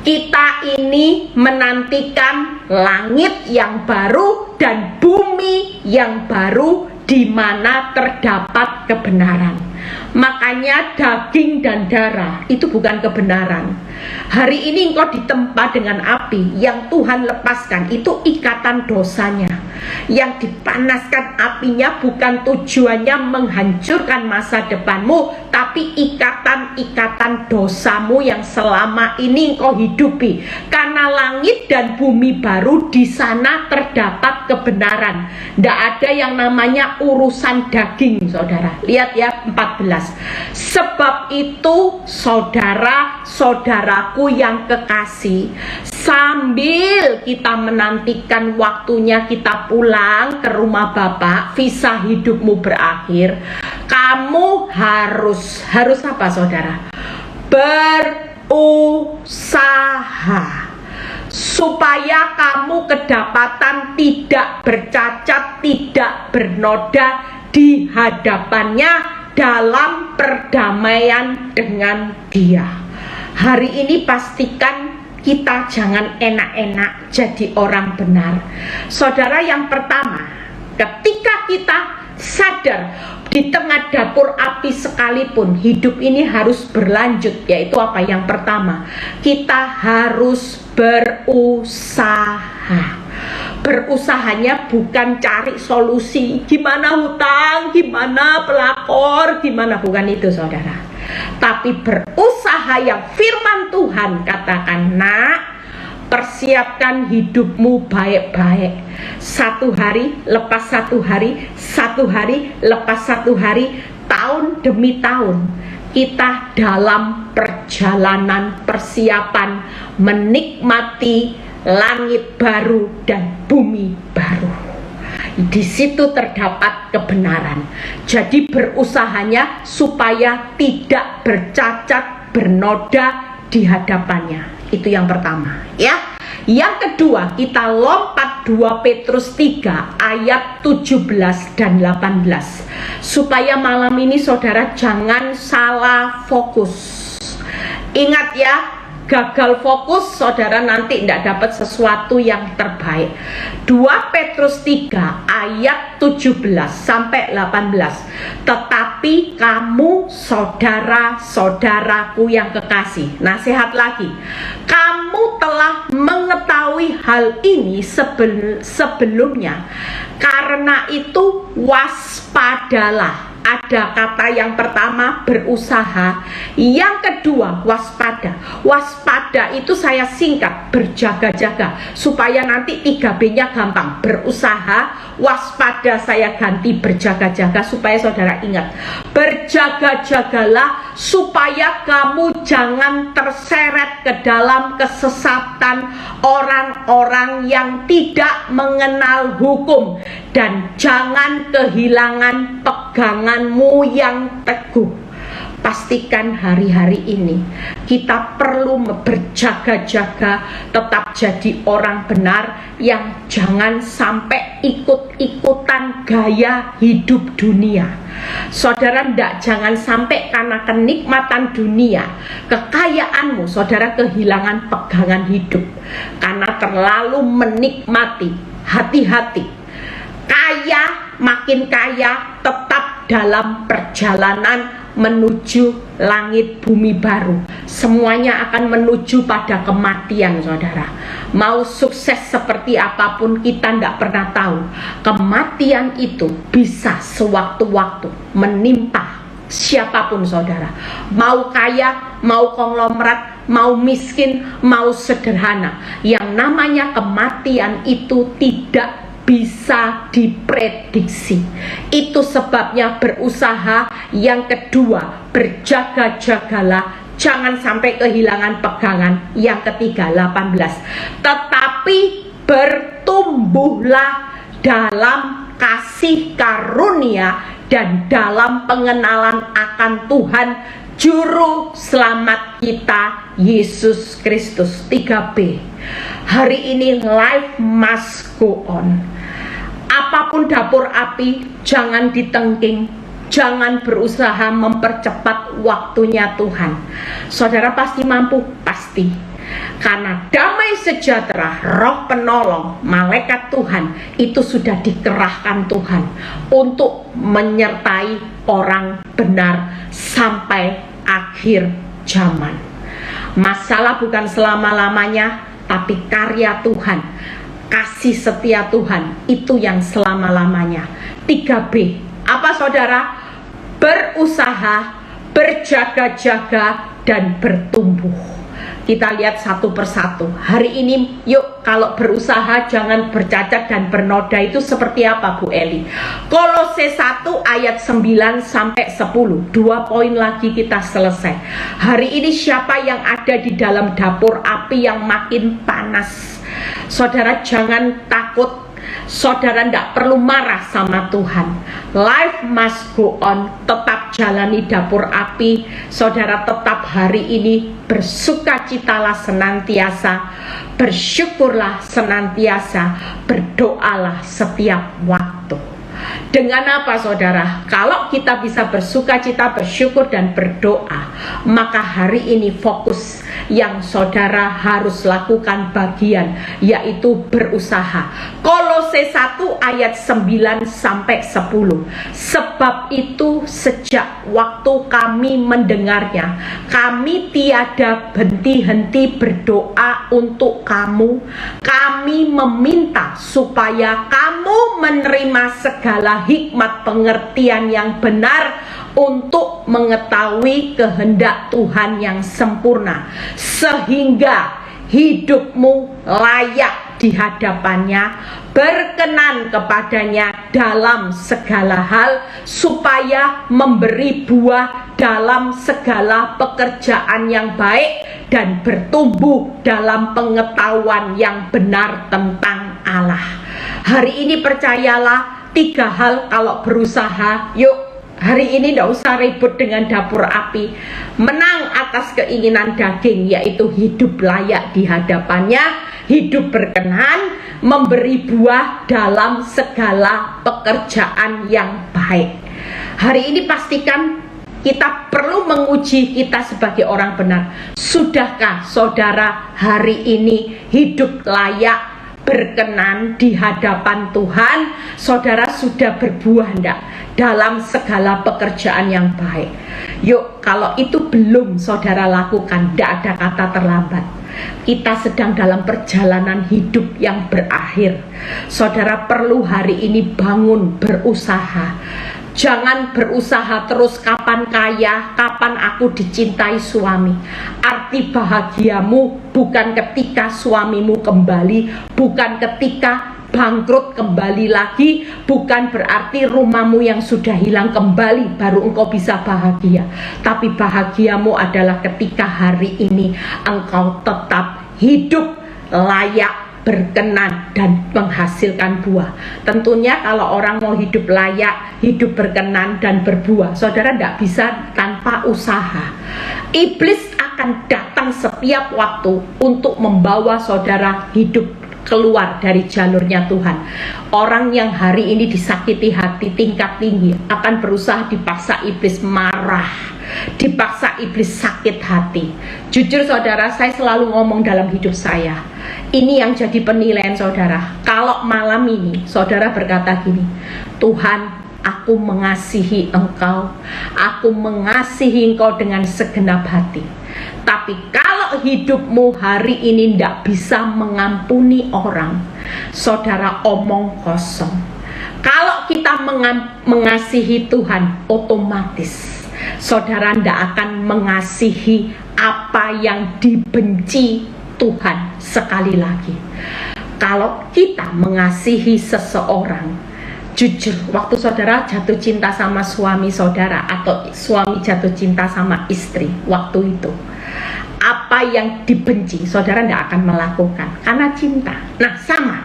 kita ini menantikan langit yang baru dan bumi yang baru di mana terdapat kebenaran. Makanya daging dan darah itu bukan kebenaran. Hari ini engkau ditempa dengan api, yang Tuhan lepaskan itu ikatan dosanya. Yang dipanaskan apinya bukan tujuannya menghancurkan masa depanmu, tapi ikatan-ikatan dosamu yang selama ini engkau hidupi. Karena langit dan bumi baru, di sana terdapat kebenaran. Tidak ada yang namanya urusan daging, saudara. Lihat ya 14. Sebab itu saudara-saudaraku yang kekasih, sambil kita menantikan waktunya kita pulang ke rumah Bapa, visa hidupmu berakhir, kamu harus apa saudara? Berusaha supaya kamu kedapatan tidak bercacat, tidak bernoda di hadapannya dalam perdamaian dengan Dia. Hari ini pastikan kita jangan enak-enak jadi orang benar. Saudara, yang pertama, ketika kita sadar di tengah dapur api sekalipun hidup ini harus berlanjut, yaitu apa? Yang pertama, kita harus berusaha. Berusahanya bukan cari solusi, gimana hutang, gimana pelakor, gimana, bukan itu saudara. Tapi berusaha yang firman Tuhan katakan, nak, persiapkan hidupmu baik-baik. Satu hari lepas satu hari, satu hari lepas satu hari, tahun demi tahun, kita dalam perjalanan persiapan menikmati langit baru dan bumi baru. Di situ terdapat kebenaran. Jadi berusahanya supaya tidak bercacat, bernoda di hadapannya. Itu yang pertama, ya. Yang kedua, kita lompat 2 Petrus 3 ayat 17 dan 18. Supaya malam ini saudara jangan salah fokus. Ingat ya, gagal fokus saudara nanti tidak dapat sesuatu yang terbaik. 2 Petrus 3 ayat 17 sampai 18. Tetapi kamu saudara-saudaraku yang kekasih, nasihat lagi, kamu telah mengetahui hal ini sebelumnya. Karena itu waspadalah. Ada kata yang pertama berusaha, yang kedua waspada. Waspada itu saya singkat berjaga-jaga, supaya nanti 3B-nya gampang. Berusaha, waspada saya ganti berjaga-jaga, supaya saudara ingat. Berjaga-jagalah supaya kamu jangan terseret ke dalam kesesatan orang-orang yang tidak mengenal hukum, dan jangan kehilangan peganganmu yang teguh. pastikan hari-hari ini kita perlu berjaga-jaga, tetap jadi orang benar yang jangan sampai ikut-ikutan gaya hidup dunia. Saudara, jangan sampai karena kenikmatan dunia, kekayaanmu, saudara kehilangan pegangan hidup karena terlalu menikmati. Hati-hati, kaya makin kaya tetap dalam perjalanan menuju langit bumi baru. Semuanya akan menuju pada kematian, saudara. Mau sukses seperti apapun, kita tidak pernah tahu. Kematian itu bisa sewaktu-waktu menimpa siapapun, saudara. Mau kaya, mau konglomerat, mau miskin, mau sederhana. Yang namanya kematian itu tidak bisa diprediksi. Itu sebabnya berusaha. Yang kedua, berjaga-jagalah, jangan sampai kehilangan pegangan. Yang ketiga, 18, tetapi bertumbuhlah dalam kasih karunia dan dalam pengenalan akan Tuhan Juru Selamat kita, Yesus Kristus. 3B, hari ini life must go on. Apapun dapur api, jangan ditengking, jangan berusaha mempercepat waktunya Tuhan. Saudara pasti mampu, pasti. Karena damai sejahtera, roh penolong, malaikat Tuhan itu sudah dikerahkan Tuhan untuk menyertai orang benar sampai akhir zaman. Masalah bukan selama-lamanya, tapi karya Tuhan, kasih setia Tuhan itu yang selama-lamanya. 3B, apa saudara? Berusaha, berjaga-jaga, dan bertumbuh. Kita lihat satu persatu. Hari ini yuk, kalau berusaha jangan bercacat dan bernoda itu seperti apa, Bu Eli? Kolose 1 ayat 9 sampai 10. 2 poin lagi kita selesai. Hari ini siapa yang ada di dalam dapur api yang makin panas? Saudara jangan takut. Saudara tidak perlu marah sama Tuhan. Life must go on. Tetap jalani dapur api. Saudara tetap hari ini bersukacitalah senantiasa, bersyukurlah senantiasa, berdoalah setiap waktu. Dengan apa saudara? Kalau kita bisa bersukacita, bersyukur dan berdoa, maka hari ini fokus yang saudara harus lakukan bagian, yaitu berusaha. Kolose 1 ayat 9 sampai 10. Sebab itu sejak waktu kami mendengarnya, kami tiada henti-henti berdoa untuk kamu. Kami meminta supaya kamu menerima segala hikmat pengertian yang benar untuk mengetahui kehendak Tuhan yang sempurna, sehingga hidupmu layak di hadapannya, berkenan kepadanya dalam segala hal, supaya memberi buah dalam segala pekerjaan yang baik dan bertumbuh dalam pengetahuan yang benar tentang Allah. Hari ini percayalah, 3 hal kalau berusaha. Yuk, hari ini tidak usah ribut dengan dapur api. Menang atas keinginan daging, yaitu hidup layak di hadapannya, hidup berkenan, memberi buah dalam segala pekerjaan yang baik. Hari ini pastikan kita perlu menguji kita sebagai orang benar. Sudahkah saudara hari ini hidup layak, berkenan di hadapan Tuhan? Saudara sudah berbuah enggak dalam segala pekerjaan yang baik? Yuk, kalau itu belum saudara lakukan, tidak ada kata terlambat. Kita sedang dalam perjalanan hidup yang berakhir. Saudara perlu hari ini bangun, berusaha. Jangan berusaha terus kapan kaya, kapan aku dicintai suami. Arti bahagiamu bukan ketika suamimu kembali, bukan ketika bangkrut kembali lagi, bukan berarti rumahmu yang sudah hilang kembali baru engkau bisa bahagia. Tapi bahagiamu adalah ketika hari ini engkau tetap hidup layak, berkenan, dan menghasilkan buah. Tentunya kalau orang mau hidup layak, hidup berkenan dan berbuah, saudara tidak bisa tanpa usaha. Iblis akan datang setiap waktu untuk membawa saudara hidup keluar dari jalurnya Tuhan. Orang yang hari ini disakiti hati tingkat tinggi akan berusaha dipaksa iblis marah, dipaksa iblis sakit hati. Jujur saudara, saya selalu ngomong dalam hidup saya, ini yang jadi penilaian saudara. Kalau malam ini saudara berkata gini, Tuhan, aku mengasihi Engkau, aku mengasihi Engkau dengan segenap hati. Tapi kalau hidupmu hari ini tidak bisa mengampuni orang, saudara omong kosong. Kalau kita mengasihi Tuhan, otomatis saudara tidak akan mengasihi apa yang dibenci Tuhan. Sekali lagi, kalau kita mengasihi seseorang, jujur, waktu saudara jatuh cinta sama suami saudara, atau suami jatuh cinta sama istri, waktu itu apa yang dibenci saudara tidak akan melakukan karena cinta. Nah sama,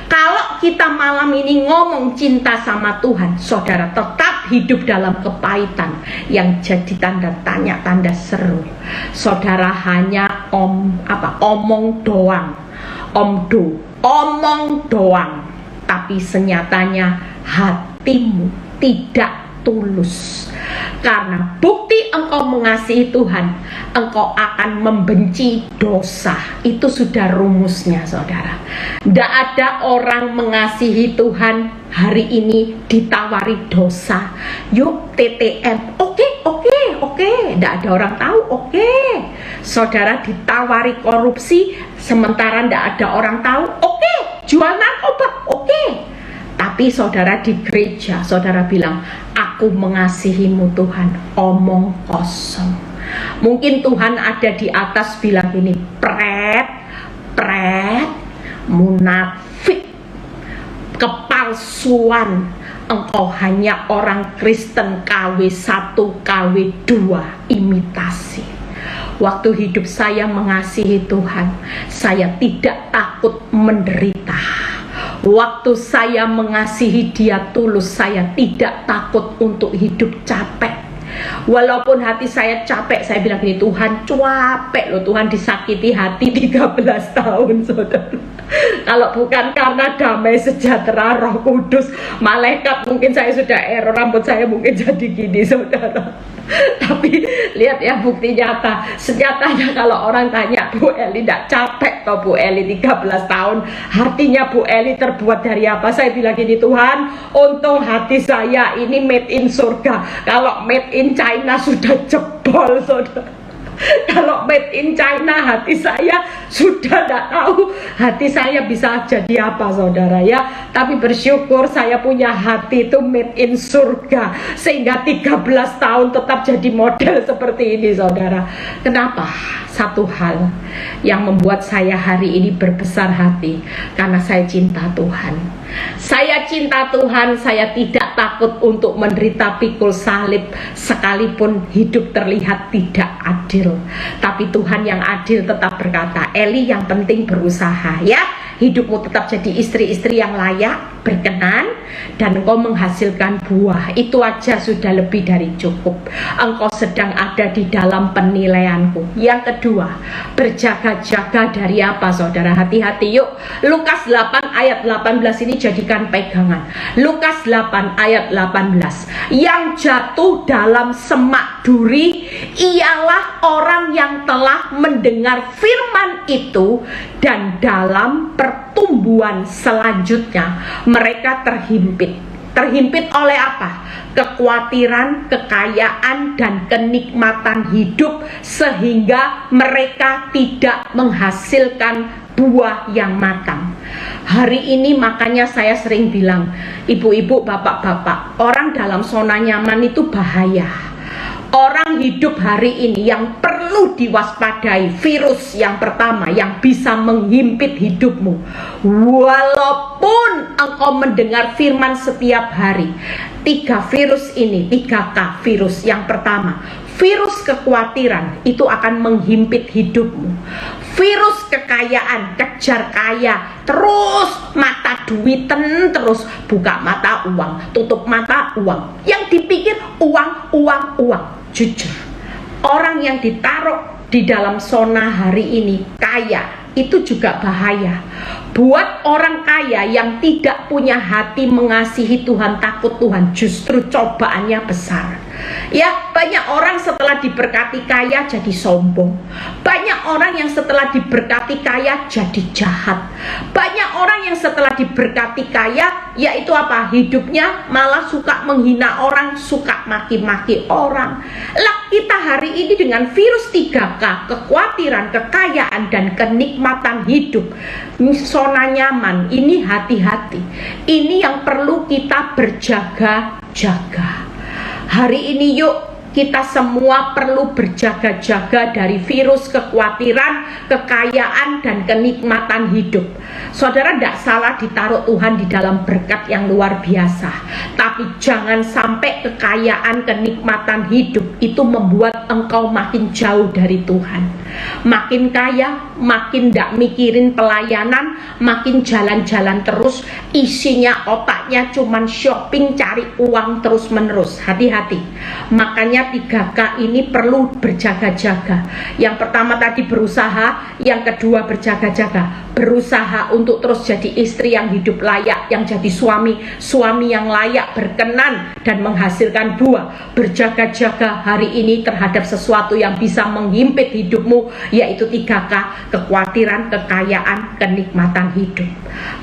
kalau kita malam ini ngomong cinta sama Tuhan, saudara tetap hidup dalam kepahitan yang jadi tanda tanya, tanda seru. Saudara hanya omong doang, omong doang, tapi senyatanya hatimu tidak tulus. Karena bukti engkau mengasihi Tuhan, engkau akan membenci dosa. Itu sudah rumusnya saudara. Tidak ada orang mengasihi Tuhan hari ini ditawari dosa, yuk TTM, oke, tidak ada orang tahu, oke. Saudara ditawari korupsi sementara tidak ada orang tahu, oke. Jual narkoba, oke. Tapi saudara di gereja, saudara bilang, aku mengasihimu Tuhan, omong kosong. Mungkin Tuhan ada di atas bilang gini, pret, munafik, kepalsuan, engkau hanya orang Kristen KW1, KW2, imitasi. Waktu hidup saya mengasihi Tuhan, saya tidak takut menderita. Waktu saya mengasihi Dia tulus, saya tidak takut untuk hidup capek. Walaupun hati saya capek, saya bilang gini, Tuhan capek loh, Tuhan disakiti hati 13 tahun saudara. Kalau bukan karena damai sejahtera Roh Kudus, malaikat, mungkin saya sudah error, rambut saya mungkin jadi gini saudara. Tapi lihat ya bukti nyata. Senyatanya kalau orang tanya, Bu Eli tidak capek toh Bu Eli 13 tahun, hatinya Bu Eli terbuat dari apa? Saya bilang gini, Tuhan, untung hati saya ini made in surga. Kalau made in China sudah jebol saudara. Kalau made in China, hati saya sudah tidak tahu hati saya bisa jadi apa saudara ya. Tapi bersyukur saya punya hati itu made in surga, sehingga 13 tahun tetap jadi model seperti ini saudara. Kenapa? Satu hal yang membuat saya hari ini berbesar hati, karena saya cinta Tuhan. Saya cinta Tuhan, saya tidak takut untuk menderita pikul salib, sekalipun hidup terlihat tidak adil. Tapi Tuhan yang adil tetap berkata, Eli yang penting berusaha ya, hidupmu tetap jadi istri-istri yang layak, berkenan, dan engkau menghasilkan buah. Itu aja sudah lebih dari cukup. Engkau sedang ada di dalam penilaianku. Yang kedua, berjaga-jaga dari apa saudara? Hati-hati yuk. Lukas 8 ayat 18 ini jadikan pegangan. Lukas 8 ayat 18. Yang jatuh dalam semak duri ialah orang yang telah mendengar firman itu, dan dalam pertumbuhan selanjutnya mereka terhimpit. Terhimpit oleh apa? Kekhawatiran, kekayaan, dan kenikmatan hidup, sehingga mereka tidak menghasilkan buah yang matang. Hari ini makanya saya sering bilang, ibu-ibu, bapak-bapak, orang dalam zona nyaman itu bahaya. Orang hidup hari ini yang perlu diwaspadai, virus yang pertama yang bisa menghimpit hidupmu. Walaupun engkau mendengar firman setiap hari, 3 virus ini, 3K virus. Yang pertama, virus kekhawatiran itu akan menghimpit hidupmu. Virus kekayaan, kejar kaya, terus mata duiten, terus buka mata uang, tutup mata uang. Yang dipikir uang, uang, uang. Jujur, orang yang ditaruh di dalam zona hari ini kaya, itu juga bahaya. Buat orang kaya yang tidak punya hati mengasihi Tuhan, takut Tuhan, justru cobaannya besar. Ya, banyak orang setelah diberkati kaya jadi sombong. Banyak orang yang setelah diberkati kaya jadi jahat. Banyak orang yang setelah diberkati kaya, yaitu apa? Hidupnya malah suka menghina orang, suka maki-maki orang. Lah, kita hari ini dengan virus 3K, kekhawatiran, kekayaan, dan kenikmatan hidup, zona nyaman, ini hati-hati. Ini yang perlu kita berjaga-jaga. Hari ini yuk kita semua perlu berjaga-jaga dari virus kekhawatiran, kekayaan, dan kenikmatan hidup. Saudara, tidak salah ditaruh Tuhan di dalam berkat yang luar biasa, tapi jangan sampai kekayaan, kenikmatan hidup itu membuat engkau makin jauh dari Tuhan. Makin kaya, makin tidak mikirin pelayanan, makin jalan-jalan terus, isinya otaknya cuman shopping, cari uang terus menerus. Hati-hati. Makanya 3K ini perlu berjaga-jaga. Yang pertama tadi berusaha, yang kedua berjaga-jaga. Berusaha untuk terus jadi istri yang hidup layak, yang jadi suami yang layak, berkenan, dan menghasilkan buah. Berjaga-jaga hari ini terhadap sesuatu yang bisa menghimpit hidupmu, yaitu 3K, kekhawatiran, kekayaan, kenikmatan hidup.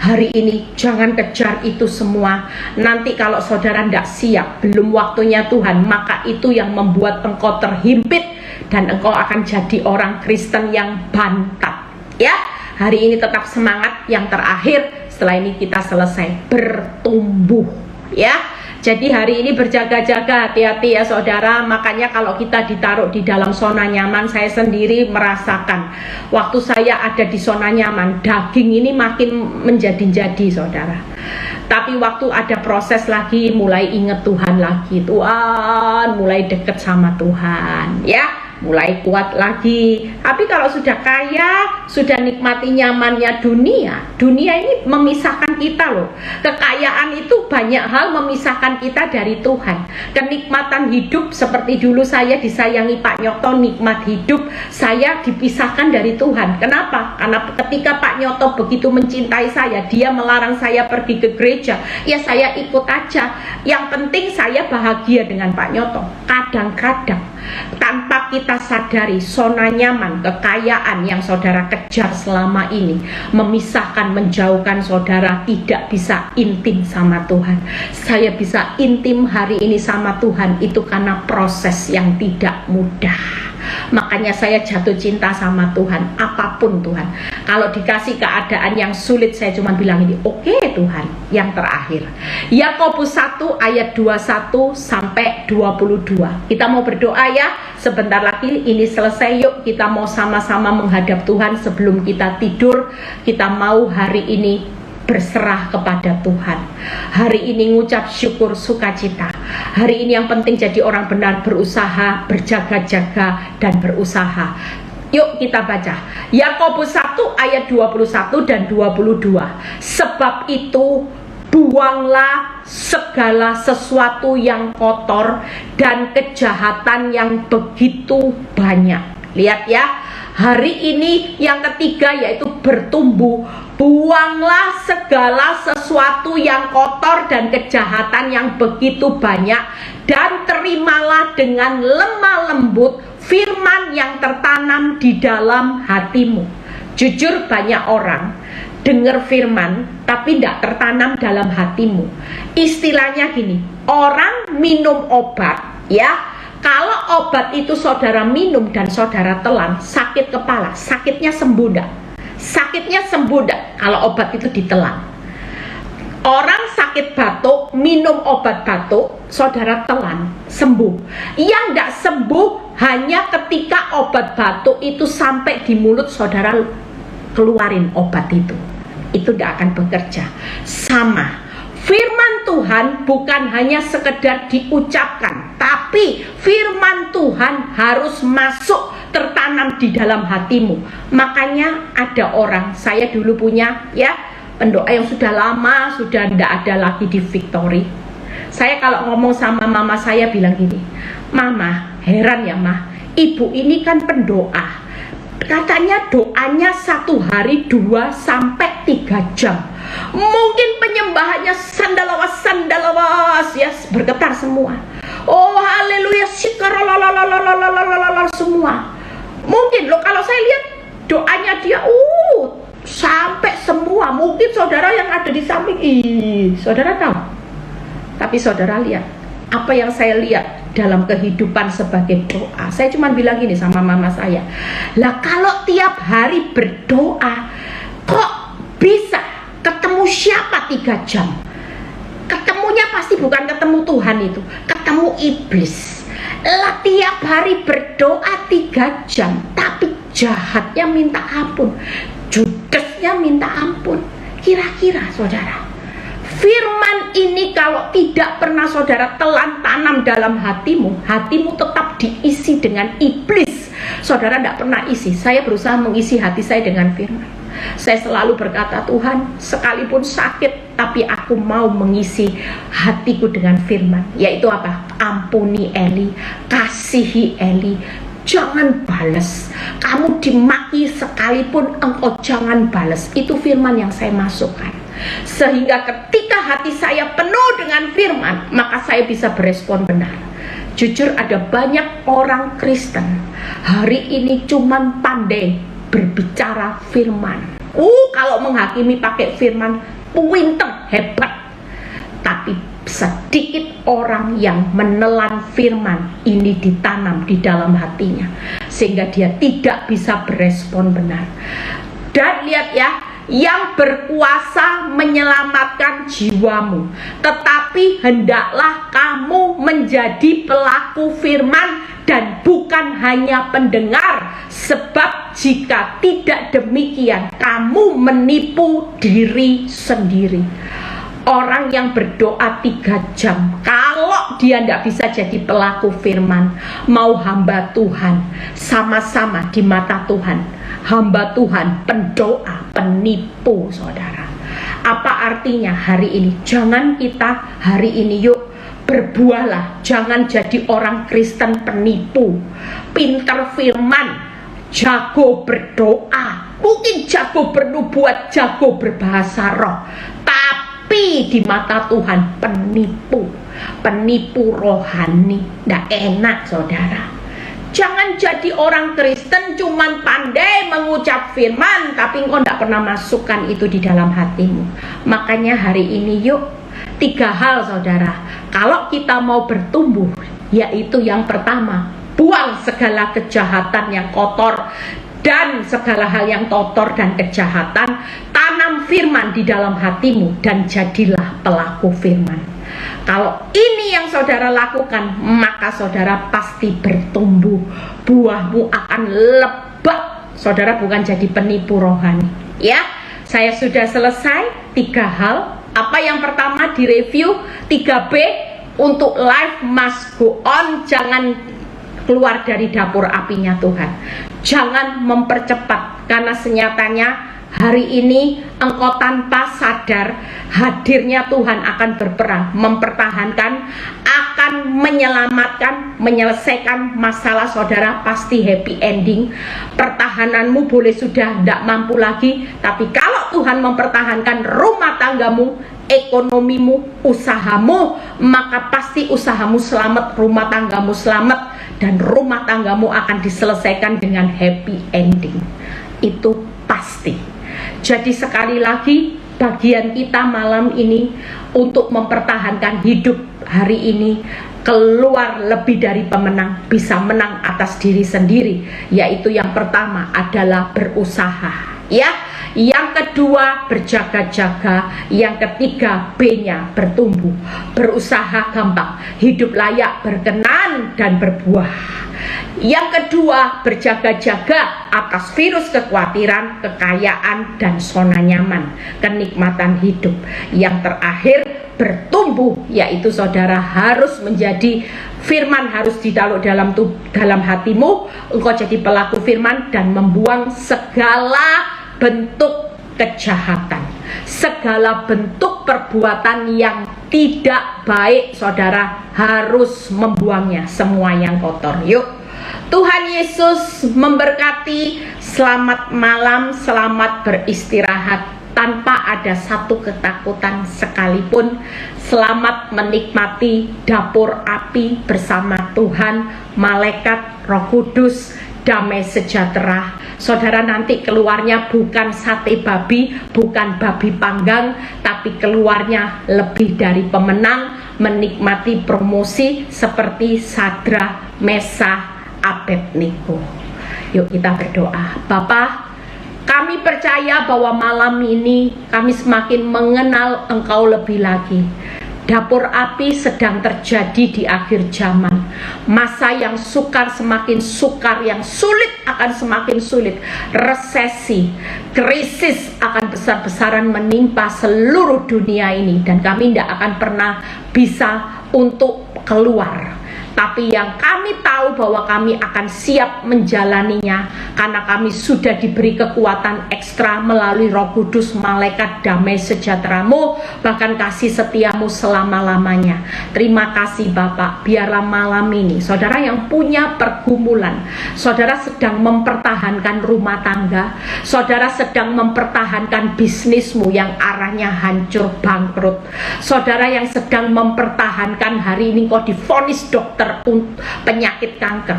Hari ini jangan kejar itu semua. Nanti kalau saudara tidak siap, belum waktunya Tuhan, maka itu yang membuat engkau terhimpit dan engkau akan jadi orang Kristen yang bantat. Ya, hari ini tetap semangat. Yang terakhir, setelah ini kita selesai bertumbuh. Ya, jadi hari ini berjaga-jaga, hati-hati ya saudara. Makanya kalau kita ditaruh di dalam zona nyaman, saya sendiri merasakan waktu saya ada di zona nyaman, daging ini makin menjadi-jadi saudara. Tapi waktu ada proses lagi, mulai ingat Tuhan lagi, Tuhan, mulai deket sama Tuhan, ya, mulai kuat lagi. Tapi kalau sudah kaya, sudah nikmati nyamannya dunia ini memisahkan kita loh. Kekayaan itu banyak hal memisahkan kita dari Tuhan. Kenikmatan hidup, seperti dulu saya disayangi Pak Nyoto, nikmat hidup, saya dipisahkan dari Tuhan. Kenapa? Karena ketika Pak Nyoto begitu mencintai saya, dia melarang saya pergi ke gereja, ya saya ikut aja. Yang penting saya bahagia dengan Pak Nyoto. Kadang-kadang tanpa kita sadari, zona nyaman, kekayaan yang saudara kejar selama ini memisahkan, menjauhkan saudara tidak bisa intim sama Tuhan. Saya bisa intim hari ini sama Tuhan itu karena proses yang tidak mudah. Makanya saya jatuh cinta sama Tuhan, apapun Tuhan. Kalau dikasih keadaan yang sulit, saya cuma bilang ini, oke Tuhan. Yang terakhir, Yakobus 1 ayat 21 sampai 22. Kita mau berdoa ya. Sebentar lagi ini selesai, yuk kita mau sama-sama menghadap Tuhan. Sebelum kita tidur, kita mau hari ini berserah kepada Tuhan. Hari ini ngucap syukur, sukacita. Hari ini yang penting jadi orang benar, berusaha, berjaga-jaga, dan berusaha. Yuk kita baca Yakobus 1 ayat 21 dan 22. Sebab itu buanglah segala sesuatu yang kotor dan kejahatan yang begitu banyak. Lihat ya, hari ini yang ketiga yaitu bertumbuh. Buanglah segala sesuatu yang kotor dan kejahatan yang begitu banyak, dan terimalah dengan lemah lembut firman yang tertanam di dalam hatimu. Jujur, banyak orang dengar firman tapi tidak tertanam dalam hatimu. Istilahnya gini, orang minum obat ya. Kalau obat itu saudara minum dan saudara telan, sakit kepala, sakitnya sembuh enggak? Sakitnya sembuh enggak kalau obat itu ditelan? Orang sakit batuk, minum obat batuk, saudara telan, sembuh. Yang enggak sembuh hanya ketika obat batuk itu sampai di mulut saudara, keluarin obat itu tidak akan bekerja. Sama, firman Tuhan bukan hanya sekedar diucapkan, tapi firman Tuhan harus masuk tertanam di dalam hatimu. Makanya ada orang, saya dulu punya ya pendoa yang sudah lama, sudah tidak ada lagi di Victory. Saya kalau ngomong sama mama saya bilang gini, Mama, heran ya Mah, ibu ini kan pendoa, katanya doanya 1 hari 2 sampai 3 jam. Mungkin penyembahannya sandalawas ya, bergetar semua. Oh haleluya, semua. Mungkin loh kalau saya lihat doanya dia sampai semua. Mungkin saudara yang ada di samping, saudara tahu. Tapi saudara lihat apa yang saya lihat dalam kehidupan sebagai doa. Saya cuma bilang gini sama mama saya, lah kalau tiap hari berdoa kok bisa ketemu siapa 3 jam? Ketemunya pasti bukan ketemu Tuhan, itu ketemu iblis. Lah tiap hari berdoa 3 jam, tapi jahatnya minta ampun, judesnya minta ampun. Kira-kira saudara, firman ini kalau tidak pernah saudara telan tanam dalam hatimu, hatimu tetap diisi dengan iblis. Saudara tidak pernah isi. Saya berusaha mengisi hati saya dengan firman. Saya selalu berkata, Tuhan, sekalipun sakit, tapi aku mau mengisi hatiku dengan firman. Yaitu apa? Ampuni Eli, kasihi Eli, jangan balas. Kamu dimaki sekalipun engkau jangan balas. Itu firman yang saya masukkan. Sehingga ketika hati saya penuh dengan firman, maka saya bisa berespon benar. Jujur ada banyak orang Kristen hari ini cuman pandai berbicara firman. Kalau menghakimi pakai firman, pinter, hebat. Tapi sedikit orang yang menelan firman ini ditanam di dalam hatinya, sehingga dia tidak bisa berespon benar. Dan lihat ya, yang berkuasa menyelamatkan jiwamu, tetapi hendaklah kamu menjadi pelaku firman dan bukan hanya pendengar, sebab jika tidak demikian kamu menipu diri sendiri. Orang yang berdoa 3 jam, kalau dia tidak bisa jadi pelaku firman, mau hamba Tuhan, sama-sama di mata Tuhan, hamba Tuhan, pendoa, penipu saudara. Apa artinya hari ini? Jangan kita hari ini yuk berbuahlah, jangan jadi orang Kristen penipu, pinter firman, jago berdoa, mungkin jago bernubuat, jago berbahasa roh, tapi di mata Tuhan penipu rohani. Nggak enak saudara. Jangan jadi orang Kristen cuman pandai mengucap firman, tapi engkau nggak pernah masukkan itu di dalam hatimu. Makanya hari ini yuk 3 hal saudara, kalau kita mau bertumbuh, yaitu yang pertama, buang segala kejahatan yang kotor dan segala hal yang kotor dan kejahatan, tanam firman di dalam hatimu dan jadilah pelaku firman. Kalau ini yang saudara lakukan, maka saudara pasti bertumbuh, buahmu akan lebat. Saudara bukan jadi penipu rohani. Ya, saya sudah selesai 3 hal. Apa yang pertama direview? 3B, untuk life must go on. Jangan keluar dari dapur apinya Tuhan. Jangan mempercepat, karena senyatanya hari ini engkau tanpa sadar hadirnya Tuhan akan berperang, mempertahankan, akan menyelamatkan, menyelesaikan masalah saudara, pasti happy ending. Pertahananmu boleh sudah tidak mampu lagi, tapi kalau Tuhan mempertahankan rumah tanggamu, ekonomimu, usahamu, maka pasti usahamu selamat, rumah tanggamu selamat, dan rumah tanggamu akan diselesaikan dengan happy ending. Itu pasti. Jadi sekali lagi, bagian kita malam ini untuk mempertahankan hidup hari ini, keluar lebih dari pemenang, bisa menang atas diri sendiri. Yaitu yang pertama adalah berusaha, ya. Yang kedua berjaga-jaga. Yang ketiga B-nya bertumbuh. Berusaha gampang, hidup layak, berkenan dan berbuah. Yang kedua berjaga-jaga atas virus kekhawatiran, kekayaan dan zona nyaman, kenikmatan hidup. Yang terakhir bertumbuh, yaitu saudara harus menjadi Firman harus ditaruh dalam hatimu. Engkau jadi pelaku firman dan membuang segala bentuk kejahatan, segala bentuk perbuatan yang tidak baik. Saudara harus membuangnya, semua yang kotor. Yuk, Tuhan Yesus memberkati. Selamat malam, selamat beristirahat tanpa ada satu ketakutan sekalipun. Selamat menikmati dapur api bersama Tuhan, malaikat, Roh Kudus, damai sejahtera. Saudara nanti keluarnya bukan sate babi, bukan babi panggang, tapi keluarnya lebih dari pemenang, menikmati promosi seperti Sadra, Mesa, Abednego. Yuk kita berdoa. Bapa, kami percaya bahwa malam ini kami semakin mengenal Engkau lebih lagi. Dapur api sedang terjadi di akhir zaman. Masa yang sukar semakin sukar, yang sulit akan semakin sulit. Resesi, krisis akan besar-besaran menimpa seluruh dunia ini. Dan kami tidak akan pernah bisa untuk keluar. Tapi yang kami tahu bahwa kami akan siap menjalaninya, karena kami sudah diberi kekuatan ekstra melalui Roh Kudus, malaikat, damai sejahtera-Mu, bahkan kasih setiamu selama-lamanya. Terima kasih Bapak. Biarlah malam ini saudara yang punya pergumulan, saudara sedang mempertahankan rumah tangga, saudara sedang mempertahankan bisnismu yang arahnya hancur bangkrut, saudara yang sedang mempertahankan hari ini kau divonis dokter penyakit kanker.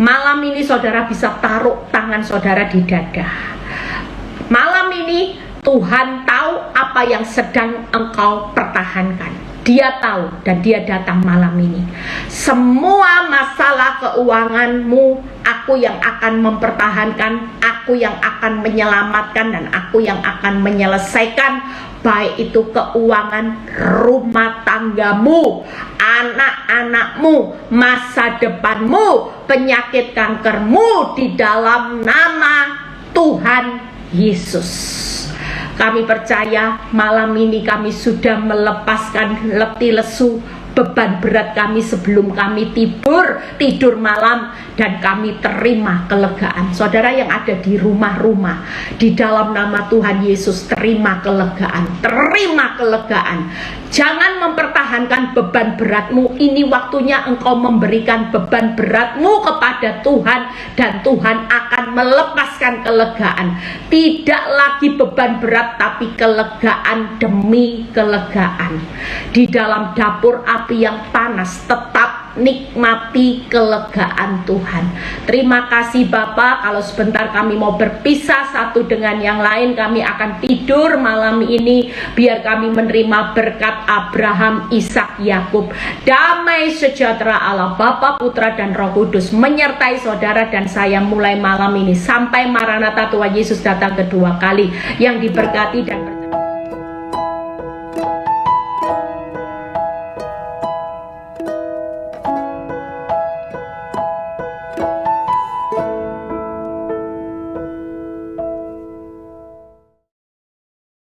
Malam ini saudara bisa taruh tangan saudara di dada. Malam ini Tuhan tahu apa yang sedang engkau pertahankan. Dia tahu dan dia datang malam ini. Semua masalah keuanganmu, aku yang akan mempertahankan, aku yang akan menyelamatkan, dan aku yang akan menyelesaikan. Baik itu keuangan rumah tanggamu, anak-anakmu, masa depanmu, penyakit kankermu, di dalam nama Tuhan Yesus. Kami percaya malam ini kami sudah melepaskan letih lesu, beban berat kami sebelum kami tidur malam, dan kami terima kelegaan. Saudara yang ada di rumah-rumah, di dalam nama Tuhan Yesus, terima kelegaan, terima kelegaan. Jangan mempertahankan beban beratmu. Ini waktunya engkau memberikan beban beratmu kepada Tuhan, dan Tuhan akan melepaskan kelegaan. Tidak lagi beban berat, tapi kelegaan demi kelegaan. Di dalam dapur api yang panas, tetap nikmati kelegaan Tuhan. Terima kasih Bapak. Kalau sebentar kami mau berpisah satu dengan yang lain, kami akan tidur malam ini. Biar kami menerima berkat Abraham, Ishak, Yakub. Damai sejahtera Allah Bapa, Putra, dan Roh Kudus menyertai saudara dan saya mulai malam ini sampai Maranatha Tuhan Yesus datang kedua kali. Yang diberkati dan